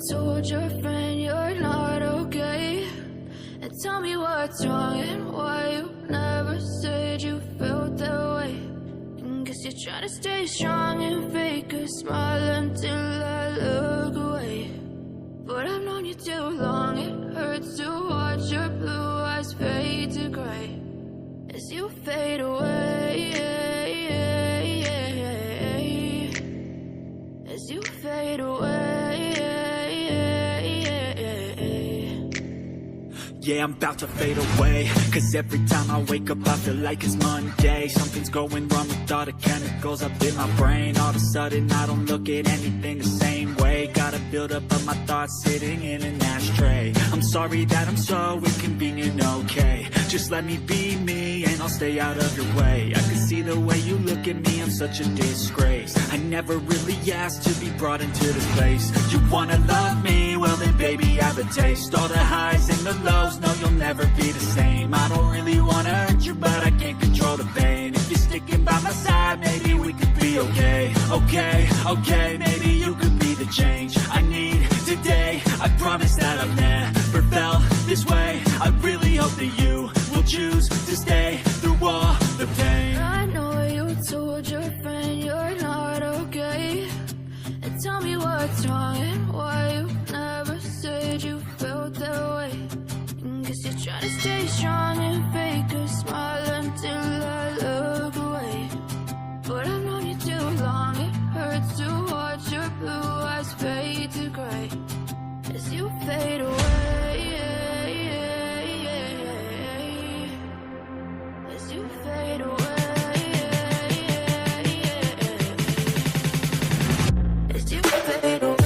told your friend you're not okay? And tell me what's wrong and why you never said you felt that way. And guess you're trying to stay strong and fake a smile until I look away. But I've known you too long, it hurts to watch your blue eyes fade to gray as you fade away, as you fade away. Yeah, I'm about to fade away, 'cause every time I wake up I feel like it's Monday. Something's going wrong with all the chemicals up in my brain. All of a sudden I don't look at anything the same way. Gotta build up of my thoughts sitting in an ashtray. I'm sorry that I'm so inconvenient, okay? Just let me be me and I'll stay out of your way. I can see the way you look at me, I'm such a disgrace. I never really asked to be brought into this place. You wanna love me? Well then baby, have a taste. All the highs and the lows, no, you'll never be the same. I don't really wanna hurt you, but I can't control the pain. If you're sticking by my side, maybe we could be okay. Okay, okay, maybe you could be the change I need today. I promise that I've never felt this way. I really hope that you will choose to stay through all the pain. I know you told your friend you're not okay. And tell me what's wrong and why you never said you felt that way. And guess you're trying to stay strong and fake a smile until I look away. But I've known you too long, it hurts to watch your blue eyes fade to gray as you fade away, as you fade away, as you fade away.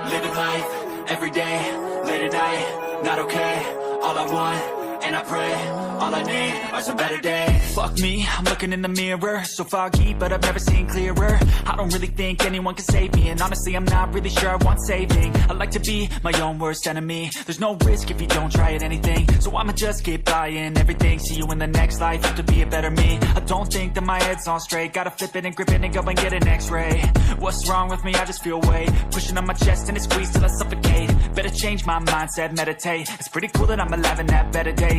Living life, every day, late at night, not okay. All I want, and I pray, all I need are some better days. Fuck me, I'm looking in the mirror, so foggy, but I've never seen clearer. I don't really think anyone can save me, and honestly I'm not really sure I want saving. I like to be my own worst enemy. There's no risk if you don't try at anything, so I'ma just keep buying everything. See you in the next life, have to be a better me. I don't think that my head's on straight, gotta flip it and grip it and go and get an x-ray. What's wrong with me? I just feel weight pushing on my chest and it squeezes till I suffocate. Better change my mindset, meditate. It's pretty cool that I'm alive and have better days.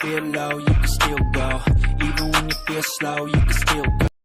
feel low, you can still go. Even when you feel slow, you can still go.